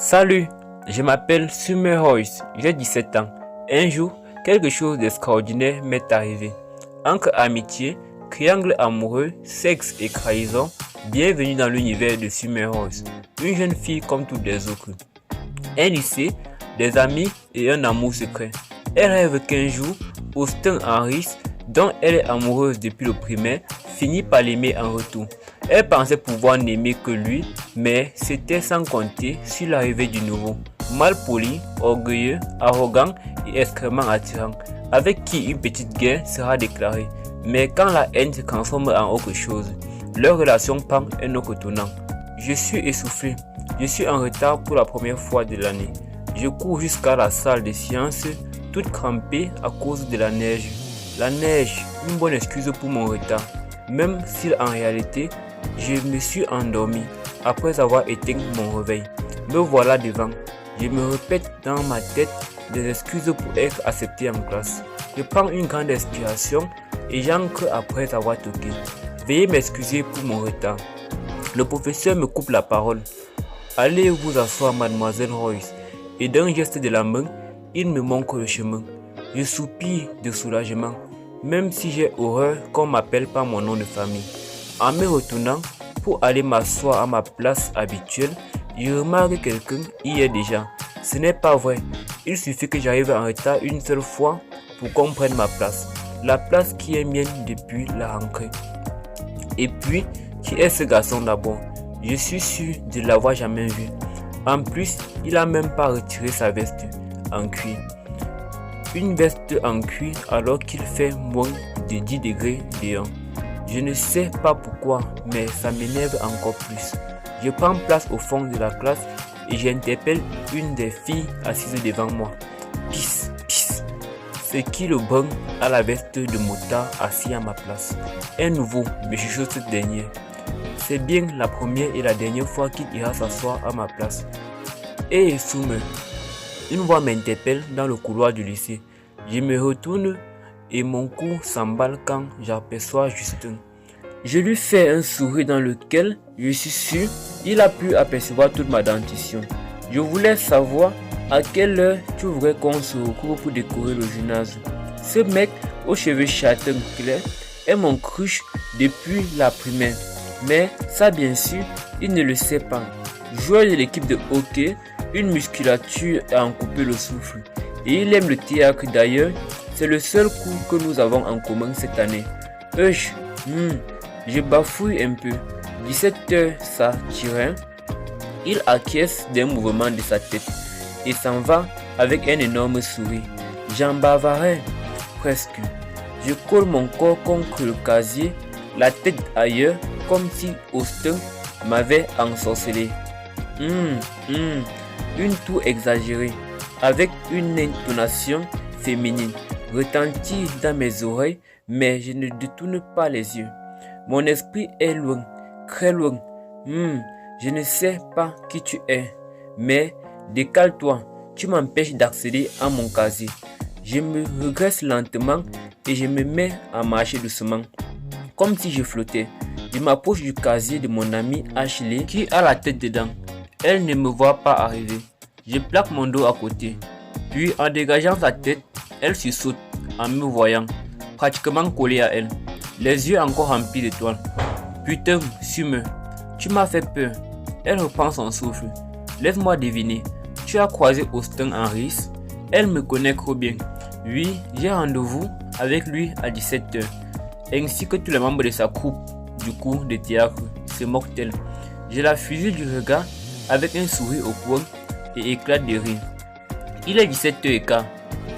Salut, je m'appelle Summer Royce, j'ai 17 ans. Un jour, quelque chose d'extraordinaire m'est arrivé. Entre amitié, triangle amoureux, sexe et trahison, bienvenue dans l'univers de Summer Royce, une jeune fille comme toutes les autres. Un lycée, des amis et un amour secret. Elle rêve qu'un jour, Austin Harris, dont elle est amoureuse depuis le primaire, finit par l'aimer en retour. Elle pensait pouvoir n'aimer que lui, mais c'était sans compter sur l'arrivée du nouveau. Mal poli, orgueilleux, arrogant et extrêmement attirant, avec qui une petite guerre sera déclarée. Mais quand la haine se transforme en autre chose, leur relation prend un autre tournant. Je suis essoufflé, je suis en retard pour la première fois de l'année. Je cours jusqu'à la salle de sciences, toute crampée à cause de la neige. La neige, une bonne excuse pour mon retard, même si en réalité, je me suis endormi après avoir éteint mon réveil. Me voilà devant. Je me répète dans ma tête des excuses pour être accepté en classe. Je prends une grande inspiration et j'entre après avoir toqué. Veuillez m'excuser pour mon retard. Le professeur me coupe la parole. Allez vous asseoir, mademoiselle Royce. Et d'un geste de la main, il me montre le chemin. Je soupire de soulagement, même si j'ai horreur qu'on m'appelle par mon nom de famille. En me retournant pour aller m'asseoir à ma place habituelle, je remarque que quelqu'un y est déjà. Ce n'est pas vrai. Il suffit que j'arrive en retard une seule fois pour qu'on prenne ma place. La place qui est mienne depuis la rentrée. Et puis, qui est ce garçon d'abord? Je suis sûr de l'avoir jamais vu. En plus, il a même pas retiré sa veste en cuir. Une veste en cuir alors qu'il fait moins de 10 degrés dehors. Je ne sais pas pourquoi, mais ça m'énerve encore plus. Je prends place au fond de la classe et j'interpelle une des filles assises devant moi. Pisse, pisse. C'est qui le brun à la veste de motard assis à ma place? Un nouveau, me chuchote cette dernière. C'est bien la première et la dernière fois qu'il ira s'asseoir à ma place. Hé, Soume! Une voix m'interpelle dans le couloir du lycée. Je me retourne et mon cou s'emballe quand j'aperçois Justin. Je lui fais un sourire dans lequel, je suis sûr, il a pu apercevoir toute ma dentition. Je voulais savoir à quelle heure tu voudrais qu'on se retrouve pour décorer le gymnase. Ce mec aux cheveux châtain clairs est mon crush depuis la primaire. Mais ça bien sûr, il ne le sait pas. Joueur de l'équipe de hockey, une musculature à en couper le souffle. Et il aime le théâtre d'ailleurs. C'est le seul coup que nous avons en commun cette année. Je bafouille un peu. 17h, ça tire. Il acquiesce d'un mouvement de sa tête et s'en va avec un énorme sourire. J'en bavarais presque. Je colle mon corps contre le casier, la tête ailleurs, comme si Austin m'avait ensorcelé. Une toux exagérée, avec une intonation féminine, retentit dans mes oreilles, mais je ne détourne pas les yeux. Mon esprit est loin, très loin. Je ne sais pas qui tu es, mais décale-toi, tu m'empêches d'accéder à mon casier. Je me regresse lentement et je me mets à marcher doucement, comme si je flottais. Je m'approche du casier de mon amie Ashley qui a la tête dedans. Elle ne me voit pas arriver. Je plaque mon dos à côté. Puis en dégageant sa tête, elle se saute en me voyant, pratiquement collé à elle, les yeux encore remplis d'étoiles. Putain, Sume, tu m'as fait peur. Elle reprend son souffle. Laisse-moi deviner, tu as croisé Austin Harris? Elle me connaît trop bien. Oui, j'ai rendez-vous avec lui à 17h, ainsi que tous les membres de sa troupe du cours de théâtre, se moque-t-elle. Je la fusille du regard avec un sourire au coin et éclate de rire. Il est 17h15.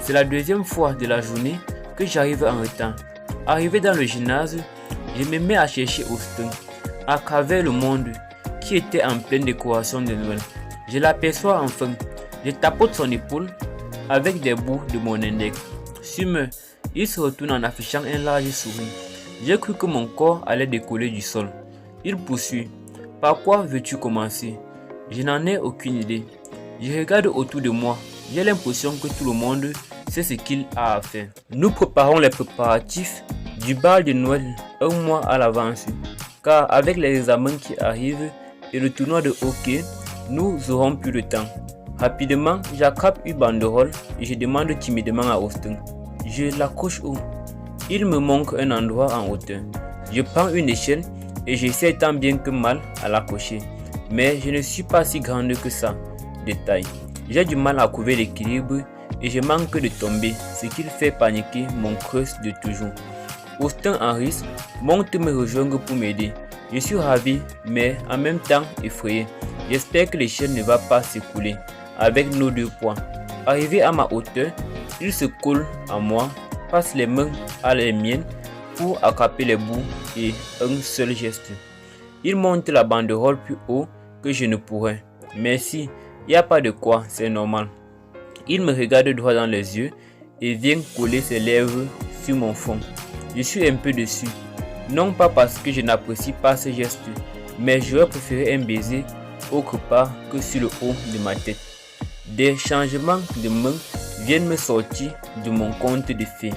C'est la deuxième fois de la journée que j'arrive en retard. Arrivé dans le gymnase, je me mets à chercher Austin à travers le monde qui était en pleine décoration de Noël. Je l'aperçois enfin. Je tapote son épaule avec des bouts de mon index. Sume, il se retourne en affichant un large sourire. J'ai cru que mon corps allait décoller du sol. Il poursuit. Par quoi veux-tu commencer? Je n'en ai aucune idée. Je regarde autour de moi. J'ai l'impression que tout le monde sait ce qu'il a à faire. Nous préparons les préparatifs du bal de Noël un mois à l'avance. Car avec les examens qui arrivent et le tournoi de hockey, Nous aurons plus de temps. Rapidement, j'attrape une banderole et je demande timidement à Austin. Je l'accroche où? Il me montre un endroit en hauteur. Je prends une échelle et j'essaie tant bien que mal à l'accrocher. Mais je ne suis pas si grande que ça de taille. J'ai du mal à trouver l'équilibre et je manque de tomber, ce qui fait paniquer mon crush de toujours. Austin Harris monte me rejoindre pour m'aider. Je suis ravi, mais en même temps effrayé. J'espère que l'échelle ne va pas s'écouler avec nos deux poids. Arrivé à ma hauteur, il se colle à moi, passe les mains à les miennes pour attraper les bouts et un seul geste. Il monte la banderole plus haut que je ne pourrais. Merci, il n'y a pas de quoi, c'est normal. Il me regarde droit dans les yeux et vient coller ses lèvres sur mon front. Je suis un peu déçu, non pas parce que je n'apprécie pas ce geste, mais j'aurais préféré un baiser autre part que sur le haut de ma tête. Des changements de main viennent me sortir de mon conte de fées.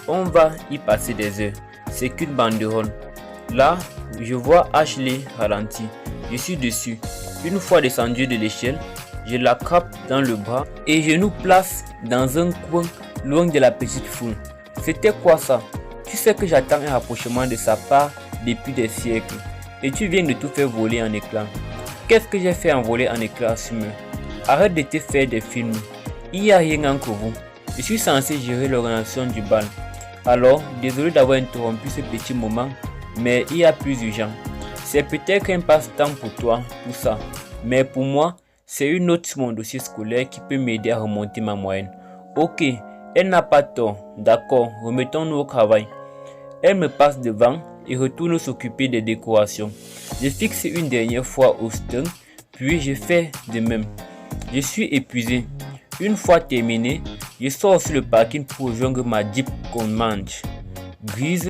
On va y passer des heures. C'est qu'une banderole. Là, je vois Ashley ralentir. Je suis dessus. Une fois descendu de l'échelle, je l'attrape dans le bras et je nous place dans un coin loin de la petite foule. C'était quoi ça? Tu sais que j'attends un rapprochement de sa part depuis des siècles et tu viens de tout faire voler en éclats. Qu'est-ce que j'ai fait en voler en éclats, Sumer? Arrête de te faire des films. Il n'y a rien entre vous. Je suis censé gérer l'organisation du bal. Alors, désolé d'avoir interrompu ce petit moment, mais il y a plus urgent. C'est peut-être un passe-temps pour toi, tout ça. Mais pour moi, c'est une note sur mon dossier scolaire qui peut m'aider à remonter ma moyenne. Ok, elle n'a pas tort. D'accord, remettons-nous au travail. Elle me passe devant et retourne s'occuper des décorations. Je fixe une dernière fois Austin, puis je fais de même. Je suis épuisé. Une fois terminé, je sors sur le parking pour rejoindre ma Jeep Comanche grise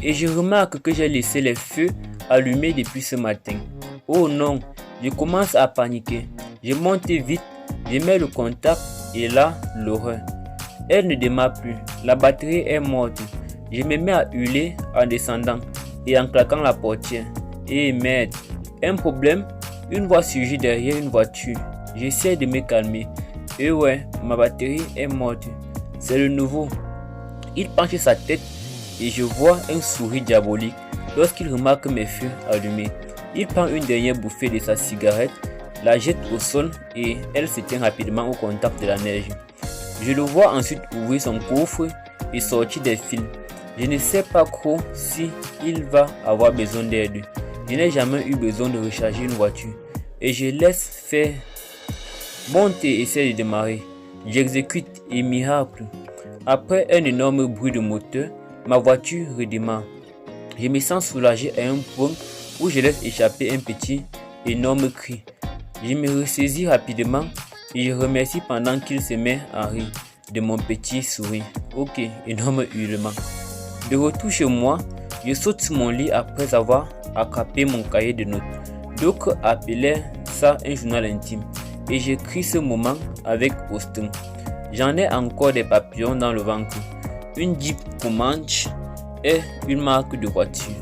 et je remarque que j'ai laissé les feux allumés depuis ce matin. Oh non, je commence à paniquer. Je monte vite, je mets le contact et là, l'horreur. Elle ne démarre plus, la batterie est morte. Je me mets à hurler en descendant et en claquant la portière. Eh merde, un problème? Une voix surgit derrière une voiture. J'essaie de me calmer. Et ouais, ma batterie est morte. C'est le nouveau. Il penche sa tête et je vois un sourire diabolique lorsqu'il remarque mes feux allumés. Il prend une dernière bouffée de sa cigarette, la jette au sol et elle s'éteint rapidement au contact de la neige. Je le vois ensuite ouvrir son coffre et sortir des fils. Je ne sais pas trop si il va avoir besoin d'aide. Je n'ai jamais eu besoin de recharger une voiture et je laisse faire. Monte et essaie de démarrer. J'exécute et miracle. Après un énorme bruit de moteur, ma voiture redémarre. Je me sens soulagé à un point où je laisse échapper un petit, énorme cri. Je me ressaisis rapidement et je remercie pendant qu'il se met à rire de mon petit sourire. Ok, énorme hurlement. De retour chez moi, je saute sur mon lit après avoir attrapé mon cahier de notes. D'autres appelaient ça un journal intime. Et j'écris ce moment avec Austin. J'en ai encore des papillons dans le ventre. Une Jeep Comanche est une marque de voiture.